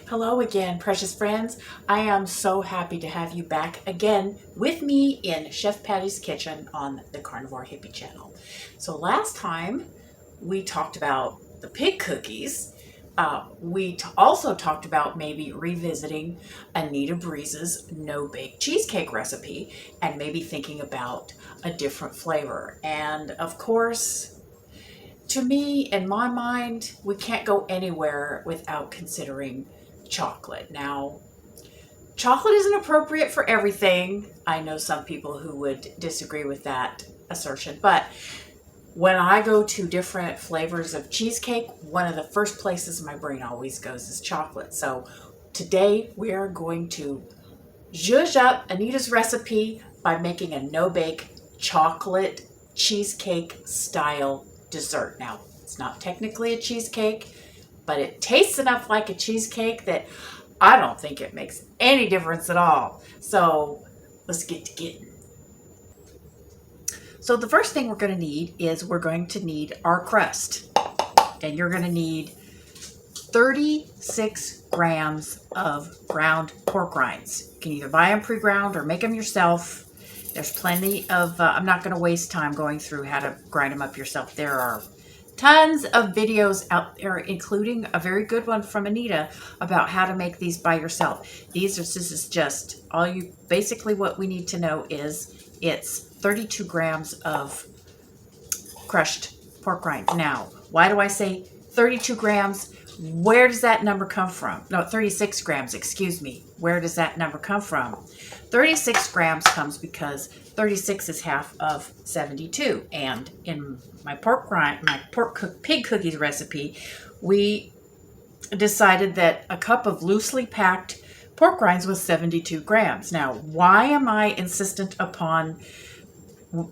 Hello again, precious friends. I am so happy to have you back again with me in Chef Patty's Kitchen on the Carnivore Hippie channel. So last time we talked about the pig cookies. We also talked about maybe revisiting Anita Breeze's no-bake cheesecake recipe and maybe thinking about a different flavor. And of course, to me, in my mind, we can't go anywhere without considering chocolate. Now, chocolate isn't appropriate for everything. I know some people who would disagree with that assertion, but when I go to different flavors of cheesecake, one of the first places my brain always goes is chocolate. So today we are going to zhuzh up Anita's recipe by making a no-bake chocolate cheesecake style dessert. Now, it's not technically a cheesecake, but it tastes enough like a cheesecake that I don't think it makes any difference at all. So let's get to getting. So the first thing we're going to need is we're going to need our crust. And you're going to need 36 grams of ground pork rinds. You can either buy them pre-ground or make them yourself. There's plenty of, I'm not going to waste time going through how to grind them up yourself. There are tons of videos out there, including a very good one from Anita about how to make these by yourself. This is just all you, basically what we need to know is it's 32 grams of crushed pork rinds. Now, why do I say 32 grams? Where does that number come from? No, 36 grams, excuse me. Where does that number come from? 36 grams comes because 36 is half of 72. And in my pig cookies recipe, we decided that a cup of loosely packed pork rinds was 72 grams. Now, why am I insistent upon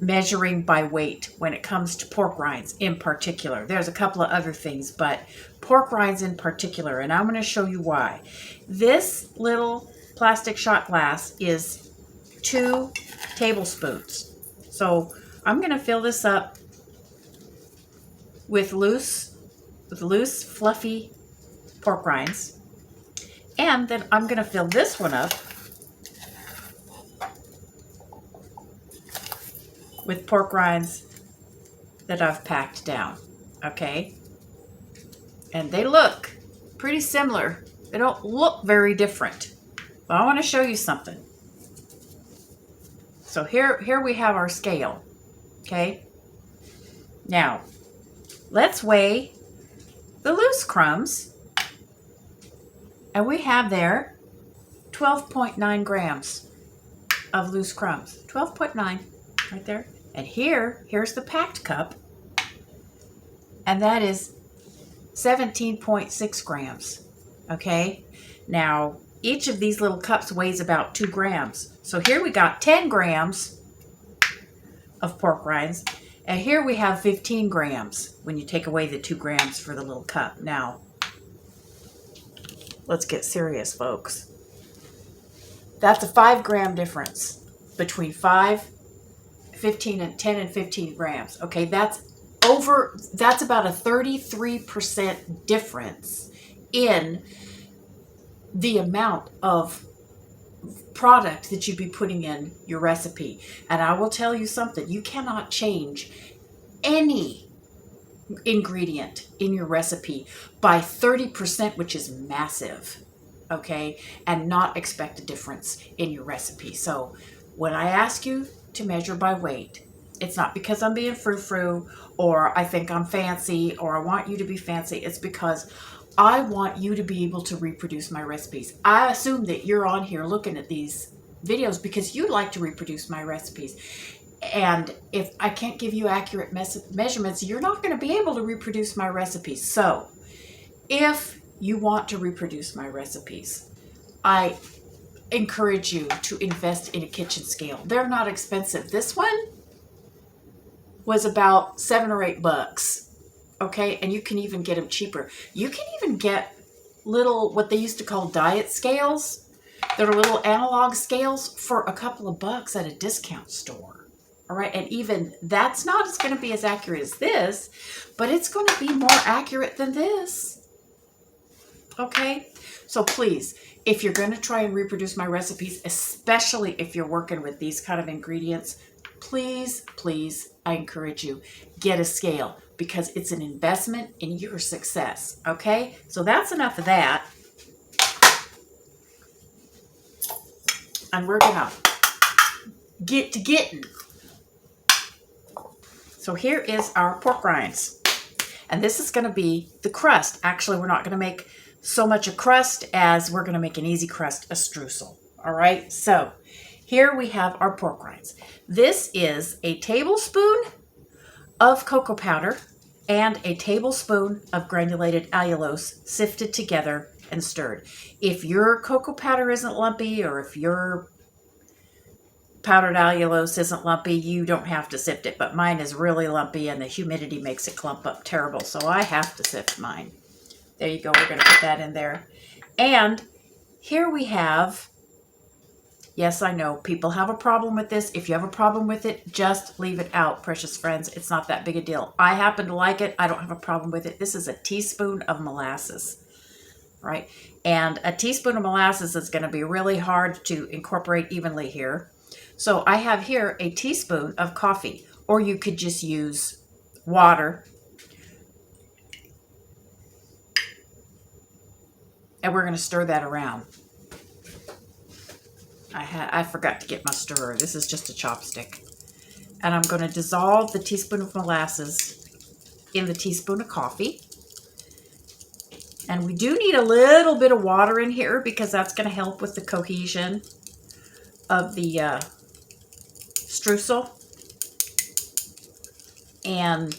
measuring by weight when it comes to pork rinds in particular? There's a couple of other things, but pork rinds in particular, and I'm going to show you why. This little plastic shot glass is 2 tablespoons. So I'm going to fill this up with loose, fluffy pork rinds, and then I'm going to fill this one up with pork rinds that I've packed down, okay? And they look pretty similar. They don't look very different. But I want to show you something. So here we have our scale, okay? Now, let's weigh the loose crumbs. And we have there 12.9 grams of loose crumbs. 12.9 right there. And here's the packed cup. And that is 17.6 grams. Okay? Now, each of these little cups weighs about 2 grams. So here we got 10 grams of pork rinds. And here we have 15 grams when you take away the 2 grams for the little cup. Now, let's get serious, folks. That's a 5 gram difference between 10 and 15 grams. Okay, that's about a 33% difference in the amount of product that you'd be putting in your recipe. And I will tell you something, you cannot change any ingredient in your recipe by 30%, which is massive, okay, and not expect a difference in your recipe. So when I ask you to measure by weight, it's not because I'm being frou-frou or I think I'm fancy or I want you to be fancy. It's because I want you to be able to reproduce my recipes. I assume that you're on here looking at these videos because you like to reproduce my recipes. And if I can't give you accurate measurements, you're not going to be able to reproduce my recipes. So if you want to reproduce my recipes, I encourage you to invest in a kitchen scale. They're not expensive. This one was about $7 or $8. Okay, and you can even get them cheaper. You can even get little, what they used to call diet scales. That are little analog scales for a couple of bucks at a discount store. All right, and even that's not going to be as accurate as this, but it's going to be more accurate than this. Okay? So please, if you're going to try and reproduce my recipes, especially if you're working with these kind of ingredients, please, please, I encourage you, get a scale because it's an investment in your success. Okay? So that's enough of that. And we're going to get to getting. So here is our pork rinds. And this is going to be the crust. Actually, we're not going to make so much a crust as we're going to make an easy crust, a streusel. All right, so here we have our pork rinds. This is a tablespoon of cocoa powder and a tablespoon of granulated allulose sifted together and stirred. If your cocoa powder isn't lumpy or if your powdered allulose isn't lumpy, you don't have to sift it, but mine is really lumpy and the humidity makes it clump up terrible, so I have to sift mine. There you go, we're going to put that in there. And here we have, yes, I know, people have a problem with this. If you have a problem with it, just leave it out, precious friends. It's not that big a deal. I happen to like it. I don't have a problem with it. This is a teaspoon of molasses, right? And a teaspoon of molasses is going to be really hard to incorporate evenly here. So I have here a teaspoon of coffee, or you could just use water. And we're going to stir that around. I forgot to get my stirrer. This is just a chopstick. And I'm going to dissolve the teaspoon of molasses in the teaspoon of coffee. And we do need a little bit of water in here because that's going to help with the cohesion of the streusel. And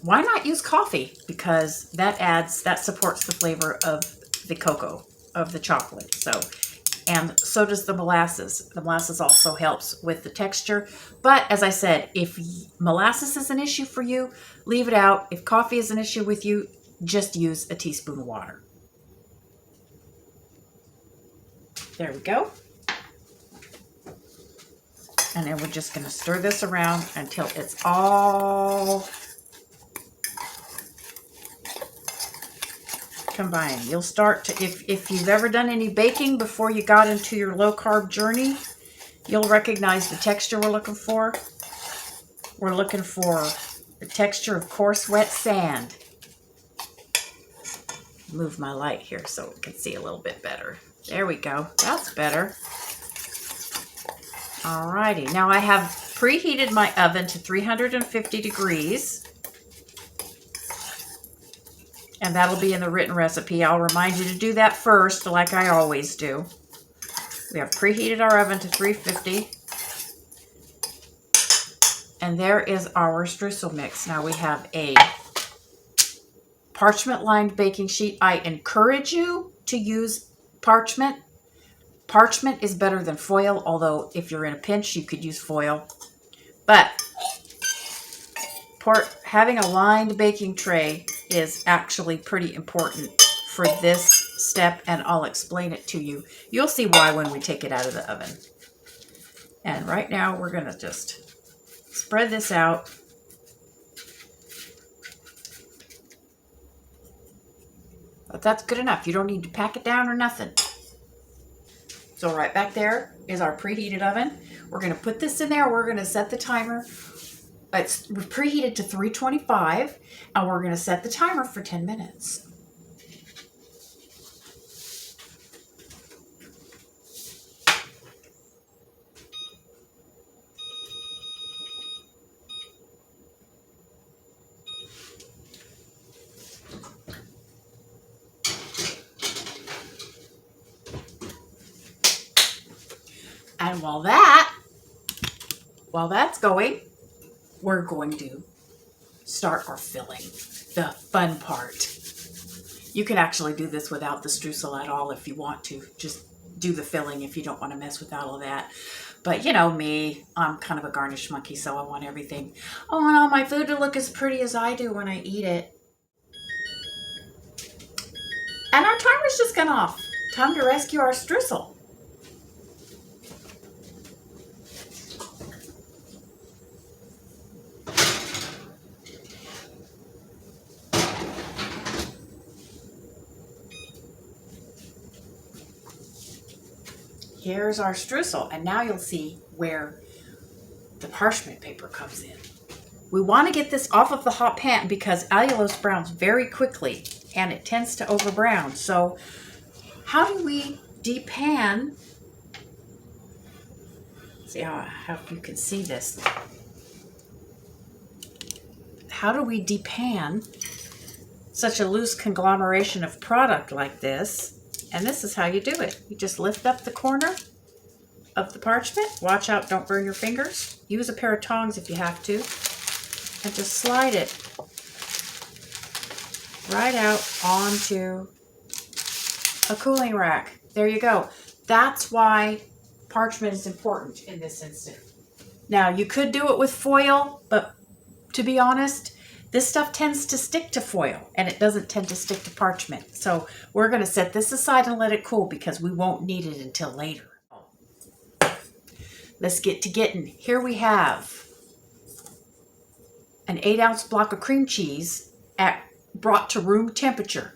why not use coffee? Because that supports the flavor of the cocoa, of the chocolate. And so does the molasses. The molasses also helps with the texture. But as I said, if molasses is an issue for you, leave it out. If coffee is an issue with you, just use a teaspoon of water. There we go. And then we're just going to stir this around until it's all combined. You'll start to, if you've ever done any baking before you got into your low-carb journey, you'll recognize the texture we're looking for. We're looking for the texture of coarse, wet sand. Move my light here so we can see a little bit better. There we go. That's better. Alrighty, now I have preheated my oven to 350 degrees. And that'll be in the written recipe. I'll remind you to do that first, like I always do. We have preheated our oven to 350. And there is our streusel mix. Now we have a parchment-lined baking sheet. I encourage you to use parchment. Parchment is better than foil, although if you're in a pinch, you could use foil. But having a lined baking tray is actually pretty important for this step, and I'll explain it to you. You'll see why when we take it out of the oven. And right now, we're going to just spread this out. But that's good enough. You don't need to pack it down or nothing. So right back there is our preheated oven. We're going to put this in there. We're going to set the timer. It's preheated to 325, and we're going to set the timer for 10 minutes. And while that's going, we're going to start our filling, the fun part. You can actually do this without the streusel at all if you want to. Just do the filling if you don't want to mess with all of that. But you know me, I'm kind of a garnish monkey, so I want everything. I want all my food to look as pretty as I do when I eat it. And our timer's just gone off. Time to rescue our streusel. Here's our streusel, and now you'll see where the parchment paper comes in. We want to get this off of the hot pan because allulose browns very quickly and it tends to over brown. So how do we depan? See how you can see this. How do we depan such a loose conglomeration of product like this? And this is how you do it. You just lift up the corner of the parchment. Watch out, don't burn your fingers. Use a pair of tongs if you have to. And just slide it right out onto a cooling rack. There you go. That's why parchment is important in this instant. Now, you could do it with foil, but to be honest, this stuff tends to stick to foil and it doesn't tend to stick to parchment. So we're going to set this aside and let it cool because we won't need it until later. Let's get to getting. Here we have an 8-ounce block of cream cheese brought to room temperature.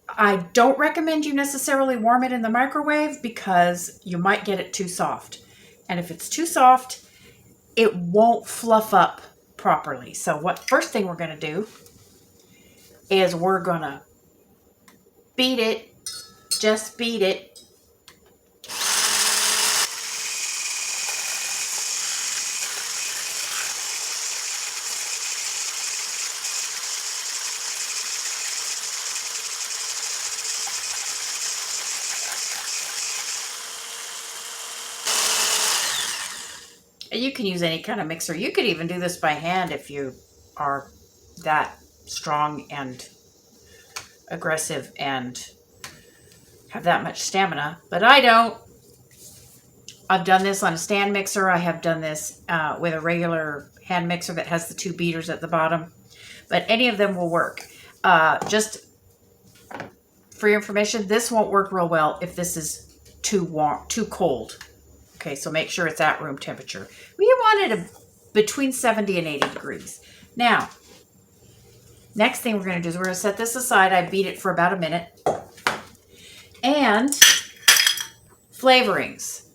I don't recommend you necessarily warm it in the microwave because you might get it too soft. And if it's too soft, it won't fluff up properly. So first thing we're going to do is we're going to beat it, just beat it. You can use any kind of mixer. You could even do this by hand if you are that strong and aggressive and have that much stamina, but I don't. I've done this on a stand mixer. I have done this with a regular hand mixer that has the 2 beaters at the bottom, but any of them will work. Just for your information, this won't work real well if this is too warm, too cold. Okay, so make sure it's at room temperature. We want it between 70 and 80 degrees. Now, next thing we're going to do is we're going to set this aside. I beat it for about a minute. And flavorings.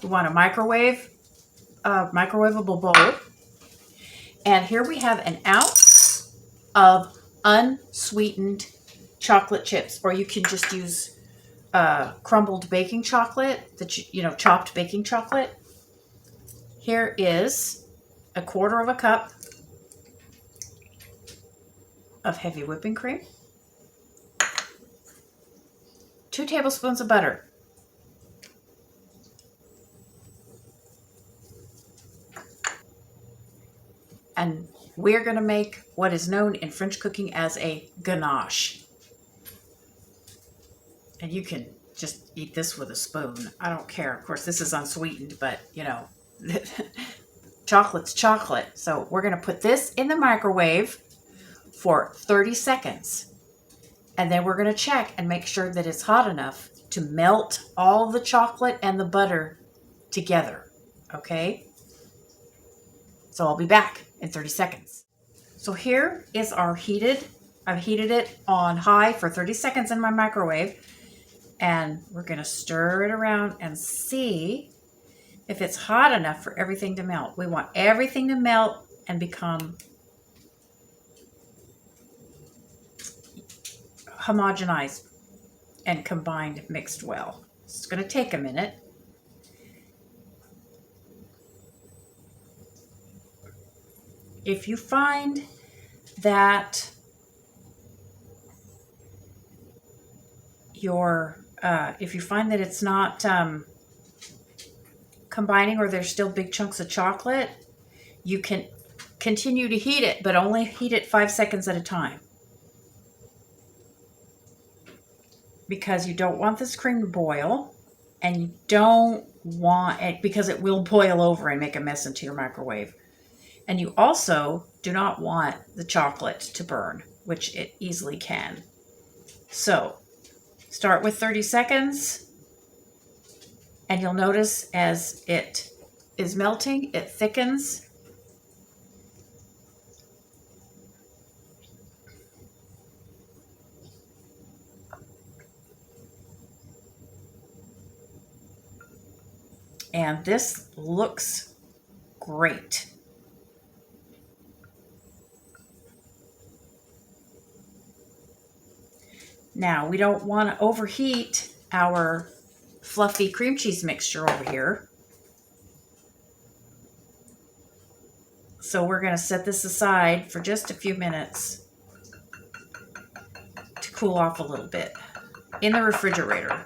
We want a microwavable bowl. And here we have an ounce of unsweetened chocolate chips, or you can just use crumbled baking chocolate, chopped baking chocolate. Here is a 1/4 cup of heavy whipping cream, 2 tablespoons of butter, and we're going to make what is known in French cooking as a ganache. And you can just eat this with a spoon. I don't care. Of course, this is unsweetened, but, chocolate's chocolate. So we're going to put this in the microwave for 30 seconds. And then we're going to check and make sure that it's hot enough to melt all the chocolate and the butter together. Okay? So I'll be back in 30 seconds. So here is our I've heated it on high for 30 seconds in my microwave. And we're going to stir it around and see if it's hot enough for everything to melt. We want everything to melt and become homogenized and combined, mixed well. It's going to take a minute. If you find that it's not combining, or there's still big chunks of chocolate, you can continue to heat it, but only heat it 5 seconds at a time. Because you don't want this cream to boil, and you don't want it, because it will boil over and make a mess into your microwave. And you also do not want the chocolate to burn, which it easily can. So start with 30 seconds, and you'll notice as it is melting, it thickens. And this looks great. Now, we don't want to overheat our fluffy cream cheese mixture over here. So we're going to set this aside for just a few minutes to cool off a little bit in the refrigerator.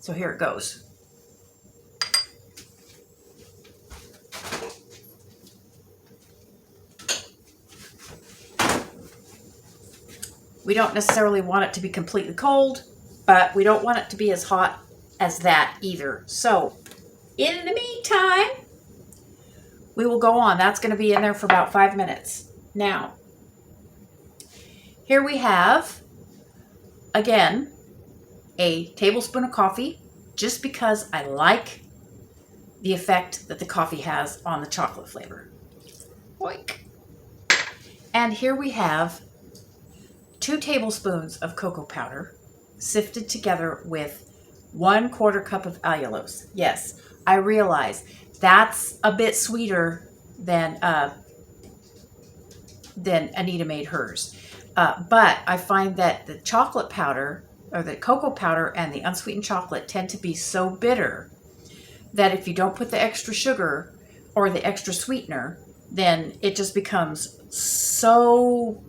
So here it goes. We don't necessarily want it to be completely cold, but we don't want it to be as hot as that either. So in the meantime, we will go on. That's going to be in there for about 5 minutes. Now, here we have, again, a tablespoon of coffee, just because I like the effect that the coffee has on the chocolate flavor. Oink. And here we have 2 tablespoons of cocoa powder sifted together with 1/4 cup of allulose. Yes, I realize that's a bit sweeter than Anita made hers. But I find that the chocolate powder, or the cocoa powder, and the unsweetened chocolate tend to be so bitter that if you don't put the extra sugar or the extra sweetener, then it just becomes so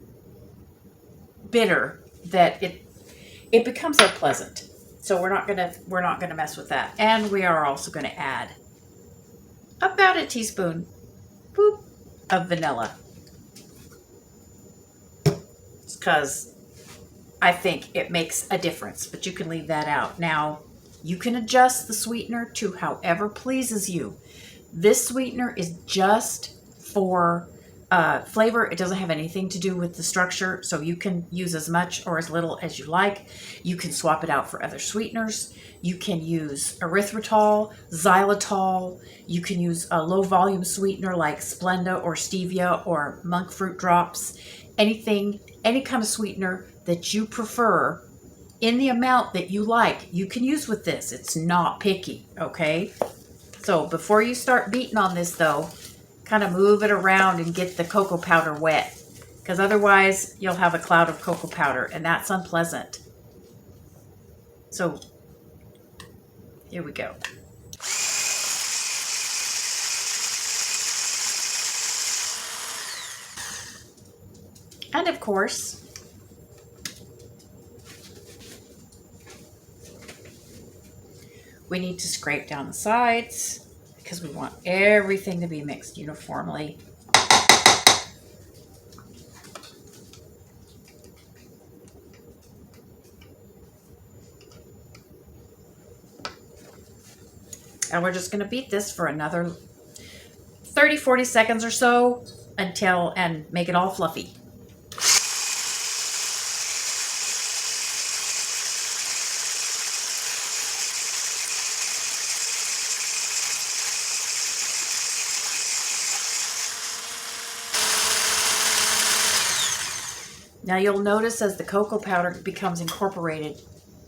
bitter that it becomes unpleasant. So we're not gonna mess with that. And we are also gonna add about a teaspoon, boop, of vanilla. It's because I think it makes a difference, but you can leave that out. Now, you can adjust the sweetener to however pleases you. This sweetener is just for flavor. It doesn't have anything to do with the structure, so you can use as much or as little as you like. You can swap it out for other sweeteners. You can use erythritol, xylitol. You can use a low volume sweetener like Splenda or stevia or monk fruit drops. Anything, any kind of sweetener that you prefer in the amount that you like, you can use with this. It's not picky, okay? So before you start beating on this though, kind of move it around and get the cocoa powder wet, because otherwise you'll have a cloud of cocoa powder and that's unpleasant. So here we go. And of course, we need to scrape down the sides because we want everything to be mixed uniformly. And we're just going to beat this for another 30-40 seconds or so and make it all fluffy. Now you'll notice as the cocoa powder becomes incorporated,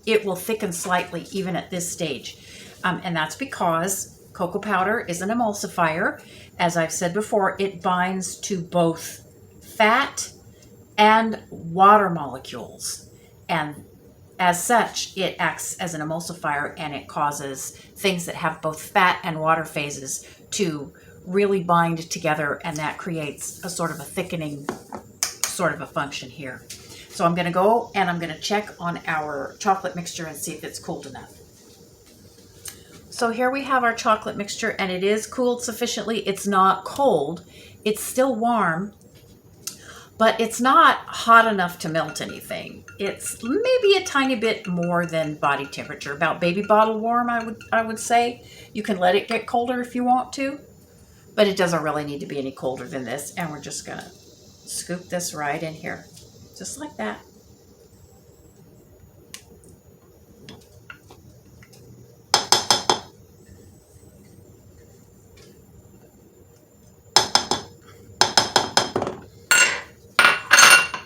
it will thicken slightly even at this stage. And that's because cocoa powder is an emulsifier. As I've said before, it binds to both fat and water molecules. And as such, it acts as an emulsifier and it causes things that have both fat and water phases to really bind together, and that creates a sort of a thickening sort of a function here. So I'm going to go and I'm going to check on our chocolate mixture and see if it's cooled enough. So here we have our chocolate mixture and it is cooled sufficiently. It's not cold. It's still warm, but it's not hot enough to melt anything. It's maybe a tiny bit more than body temperature, about baby bottle warm, I would say. You can let it get colder if you want to, but it doesn't really need to be any colder than this. And we're just going to scoop this right in here, just like that.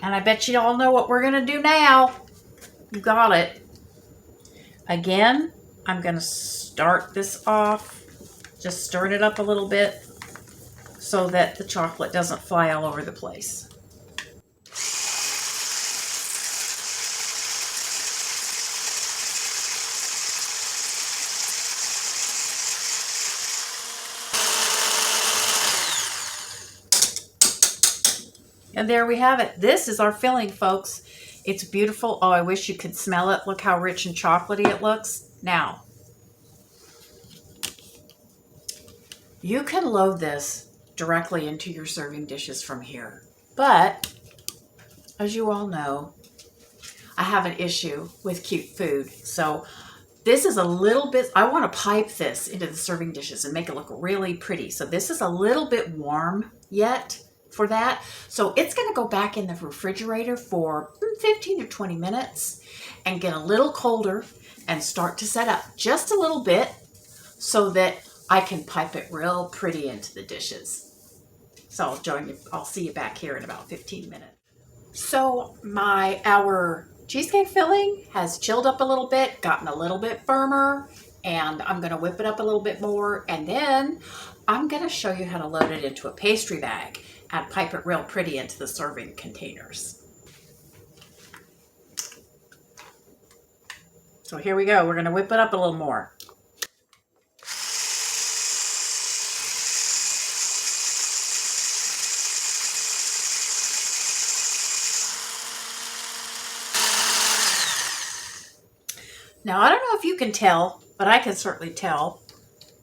And I bet you all know what we're going to do now. You got it. Again, I'm going to start this off, just stirring it up a little bit so that the chocolate doesn't fly all over the place. And there we have it. This is our filling, folks. It's beautiful. Oh, I wish you could smell it. Look how rich and chocolatey it looks. Now, you can load this directly into your serving dishes from here. But, as you all know, I have an issue with cute food. So this is a little bit, I want to pipe this into the serving dishes and make it look really pretty. So this is a little bit warm yet for that. So it's going to go back in the refrigerator for 15 or 20 minutes and get a little colder and start to set up just a little bit so that I can pipe it real pretty into the dishes. So I'll see you back here in about 15 minutes. So our cheesecake filling has chilled up a little bit, gotten a little bit firmer, and I'm going to whip it up a little bit more, and then I'm going to show you how to load it into a pastry bag and pipe it real pretty into the serving containers. So here we go. We're going to whip it up a little more. Now, I don't know if you can tell, but I can certainly tell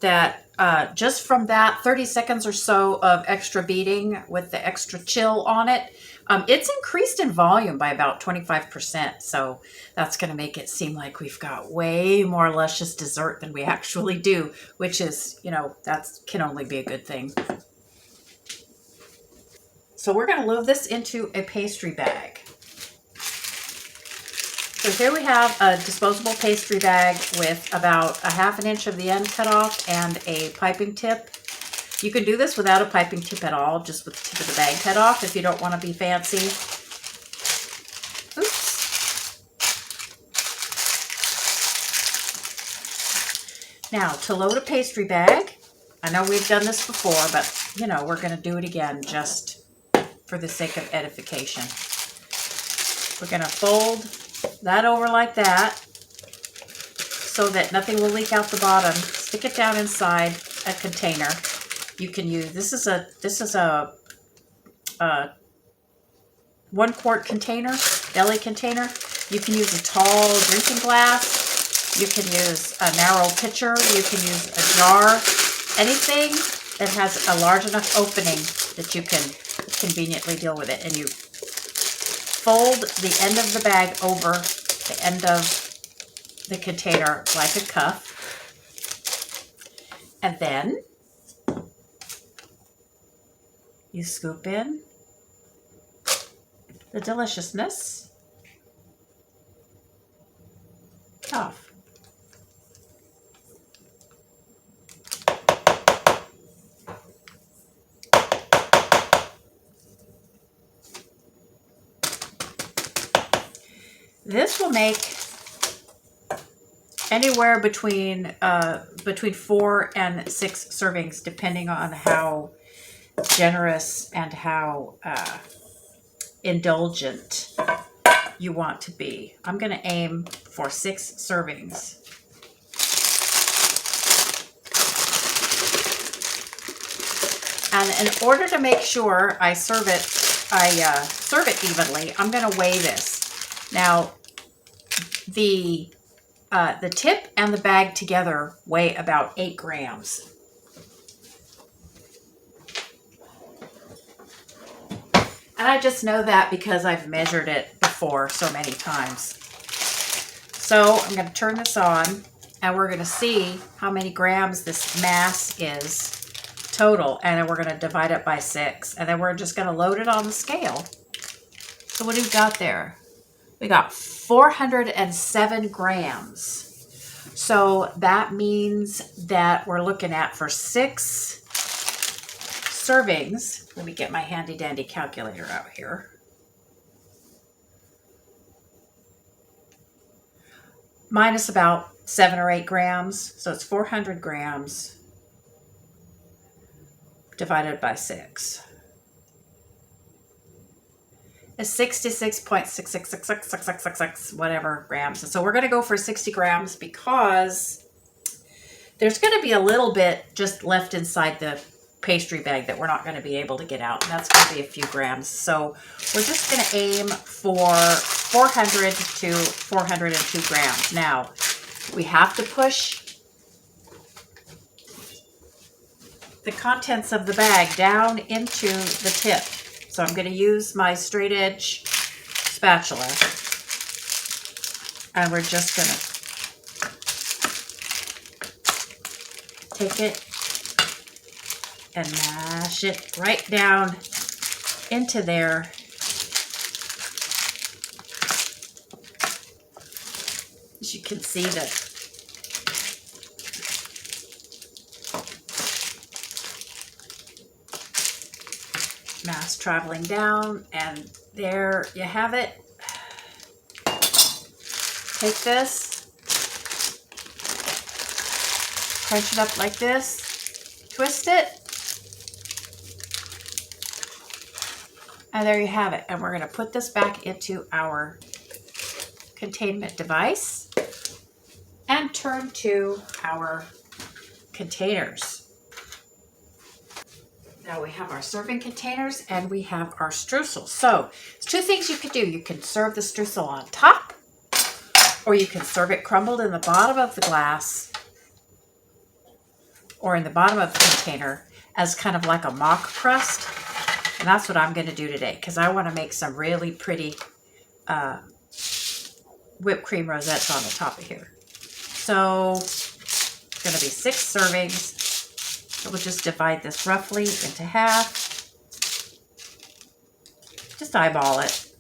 that just from that 30 seconds or so of extra beating with the extra chill on it, it's increased in volume by about 25%. So that's going to make it seem like we've got way more luscious dessert than we actually do, which is, that can only be a good thing. So we're going to load this into a pastry bag. So here we have a disposable pastry bag with about a ½ inch of the end cut off and a piping tip. You can do this without a piping tip at all, just with the tip of the bag cut off if you don't want to be fancy. Oops. Now, to load a pastry bag, I know we've done this before, but, we're going to do it again just for the sake of edification. We're going to fold that over like that so that nothing will leak out the bottom. Stick it down inside a container. You can use, this is a 1 quart container, deli container. You can use a tall drinking glass. You can use a narrow pitcher. You can use a jar. Anything that has a large enough opening that you can conveniently deal with it. And you fold the end of the bag over the end of the container like a cuff. And then you scoop in the deliciousness off. This will make anywhere between 4 and 6 servings, depending on how generous and how indulgent you want to be. I'm going to aim for 6 servings. And in order to make sure I serve it evenly, I'm going to weigh this. Now, the tip and the bag together weigh about 8 grams. And I just know that because I've measured it before so many times. So I'm going to turn this on and we're going to see how many grams this mass is total. And then we're going to divide it by 6. And then we're just going to load it on the scale. So what do we got there? We got 407 grams. So that means that we're looking at, for 6 servings, let me get my handy dandy calculator out here. minus about 7 or 8 grams. So it's 400 grams divided by 6. Is 66.66666666 whatever grams. And so we're going to go for 60 grams because there's going to be a little bit just left inside the pastry bag that we're not going to be able to get out. And that's going to be a few grams. So we're just going to aim for 400 to 402 grams. Now, we have to push the contents of the bag down into the tip. So I'm going to use my straight edge spatula, and we're just going to take it and mash it right down into there. As you can see, the mass traveling down, and there you have it. Take this, crunch it up like this, twist it, and there you have it. And we're going to put this back into our containment device and turn to our containers. Now we have our serving containers and we have our streusel. So there's two things you can do. You can serve the streusel on top, or you can serve it crumbled in the bottom of the glass or in the bottom of the container as kind of like a mock crust. And that's what I'm going to do today because I want to make some really pretty whipped cream rosettes on the top of here. So it's going to be 6 servings. So we'll just divide this roughly into half. Just eyeball it.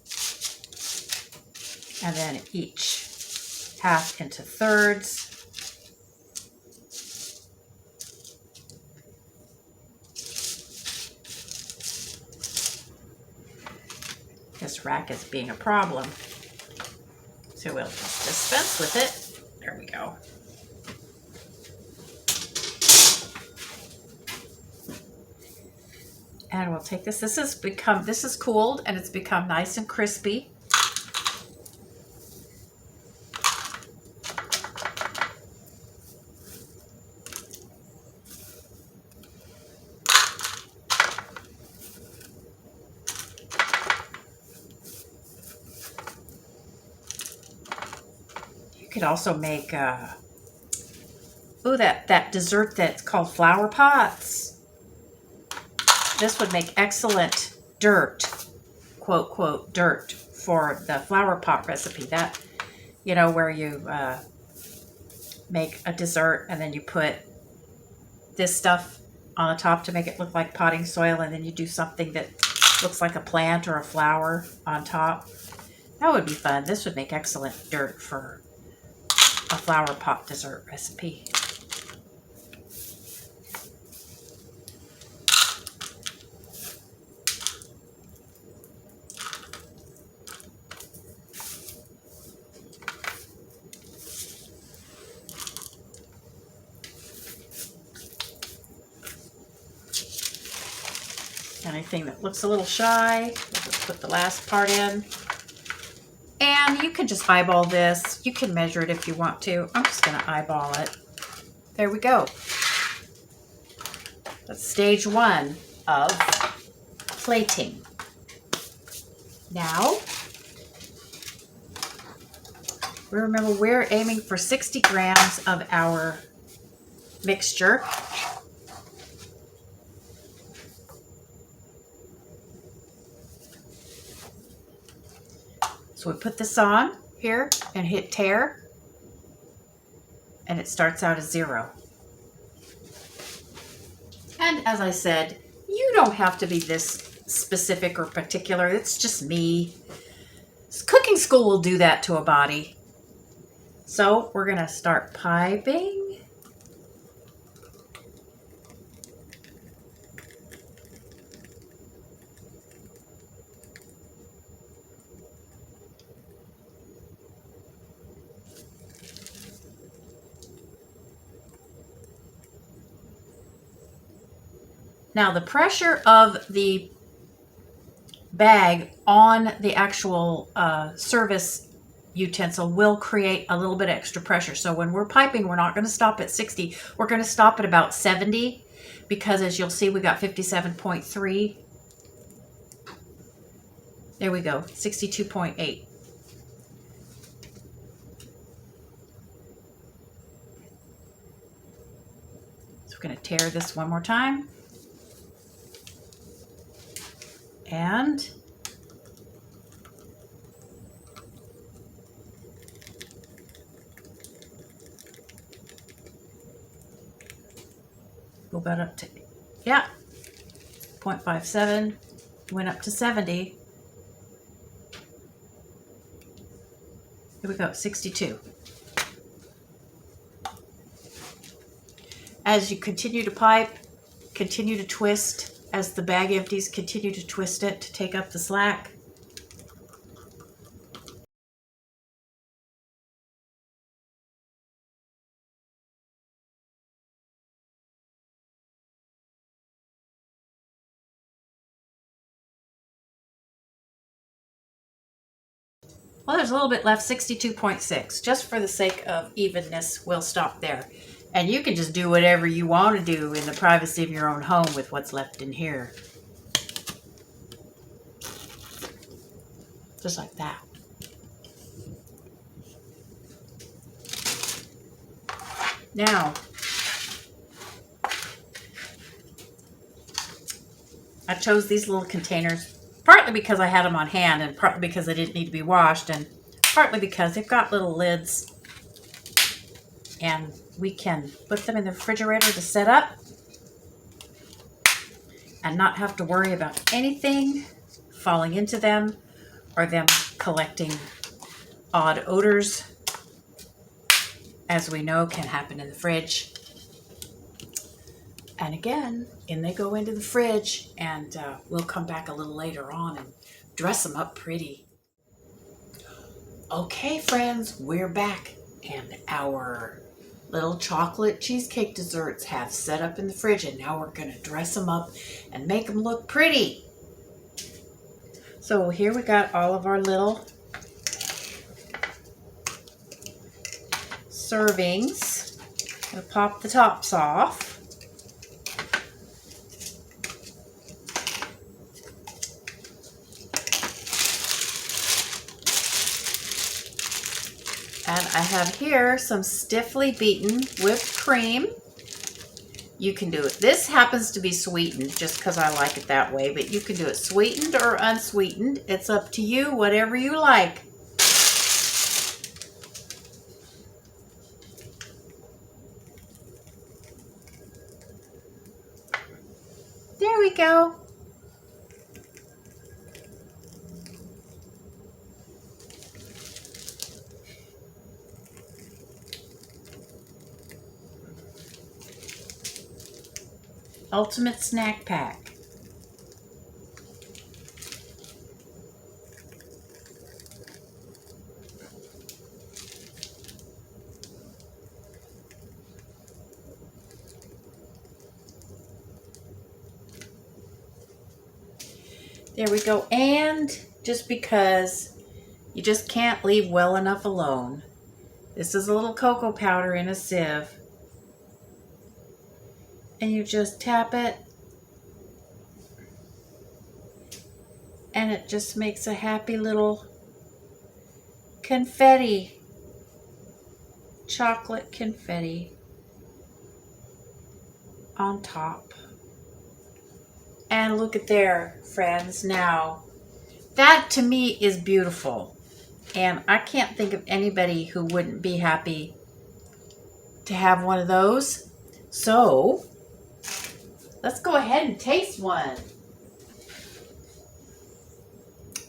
And then each half into thirds. This rack is being a problem. So we'll just dispense with it. There we go. And we'll take this. This is cooled and it's become nice and crispy. You could also make that dessert that's called flower pots. This would make excellent dirt, quote, quote, dirt for the flower pot recipe. That, you know, where you make a dessert and then you put this stuff on the top to make it look like potting soil, and then you do something that looks like a plant or a flower on top. That would be fun. This would make excellent dirt for a flower pot dessert recipe. Anything that looks a little shy, we'll just put the last part in. And you can just eyeball this. You can measure it if you want to. I'm just going to eyeball it. There we go. That's stage 1 of plating. Now, remember we're aiming for 60 grams of our mixture. So we put this on here and hit tear, and it starts out as 0. And as I said, you don't have to be this specific or particular. It's just me. Cooking school will do that to a body. So we're going to start piping. Now the pressure of the bag on the actual service utensil will create a little bit extra pressure. So when we're piping, we're not going to stop at 60. We're going to stop at about 70 because, as you'll see, we got 57.3. There we go, 62.8. So we're going to tear this one more time. And go about up to, yeah, 0.57, went up to 70. Here we go, 62. As you continue to pipe, continue to twist. As the bag empties, continue to twist it to take up the slack. Well, there's a little bit left, 62.6. Just for the sake of evenness, we'll stop there. And you can just do whatever you want to do in the privacy of your own home with what's left in here. Just like that. Now, I chose these little containers partly because I had them on hand and partly because they didn't need to be washed and partly because they've got little lids and we can put them in the refrigerator to set up and not have to worry about anything falling into them or them collecting odd odors, as we know can happen in the fridge. And again, in they go into the fridge, and we'll come back a little later on and dress them up pretty. Okay, friends, we're back, and our little chocolate cheesecake desserts have set up in the fridge, and now we're going to dress them up and make them look pretty. So here we got all of our little servings. We'll pop the tops off. And I have here some stiffly beaten whipped cream. You can do it. This happens to be sweetened just because I like it that way, but you can do it sweetened or unsweetened. It's up to you, whatever you like. There we go. Ultimate snack pack. There we go. And just because you just can't leave well enough alone, this is a little cocoa powder in a sieve. And you just tap it, and it just makes a happy little confetti, chocolate confetti on top. And look at there, friends. Now, that to me is beautiful. And I can't think of anybody who wouldn't be happy to have one of those. So, let's go ahead and taste one.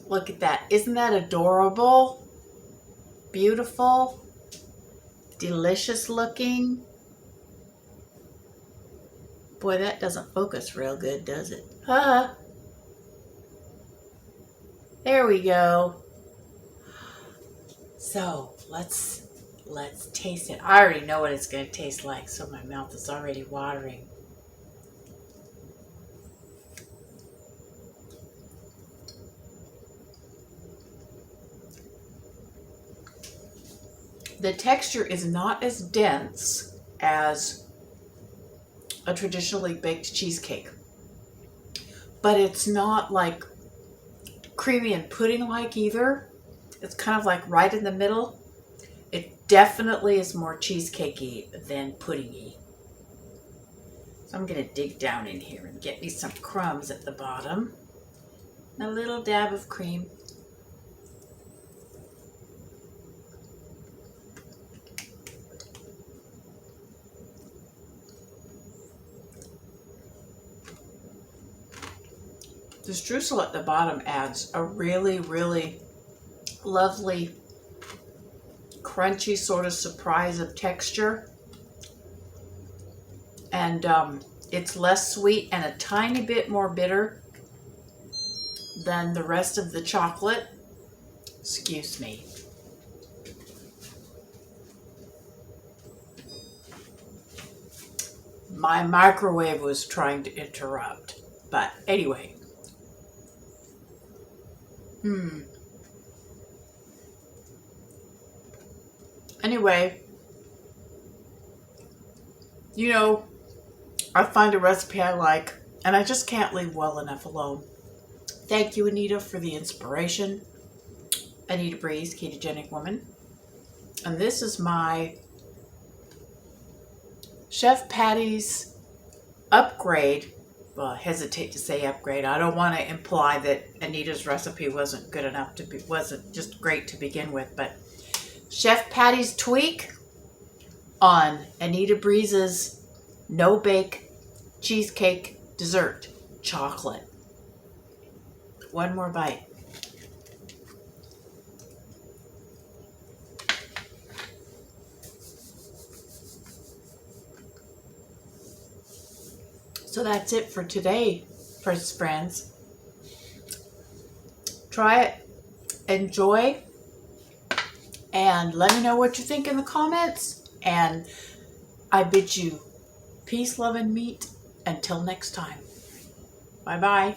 Look at that. Isn't that adorable? Beautiful. Delicious looking. Boy, that doesn't focus real good, does it? Huh? There we go. So, let's taste it. I already know what it's going to taste like, so my mouth is already watering. The texture is not as dense as a traditionally baked cheesecake, but it's not like creamy and pudding-like either. It's kind of like right in the middle. It definitely is more cheesecakey than puddingy. So I'm going to dig down in here and get me some crumbs at the bottom. A little dab of cream. The streusel at the bottom adds a really, really lovely, crunchy sort of surprise of texture. And it's less sweet and a tiny bit more bitter than the rest of the chocolate. Excuse me. My microwave was trying to interrupt. But anyway. Anyway, you know, I find a recipe I like, and I just can't leave well enough alone. Thank you, Anita, for the inspiration. Anita Breeze, Ketogenic Woman. And this is my Chef Patty's upgrade. Well, I hesitate to say upgrade. I don't want to imply that Anita's recipe wasn't good enough to be, wasn't just great to begin with, but Chef Patty's tweak on Anita Breeze's no-bake cheesecake dessert, chocolate. One more bite. So that's it for today, first friends. Try it, enjoy, and let me know what you think in the comments. And I bid you peace, love, and meat. Until next time. Bye-bye.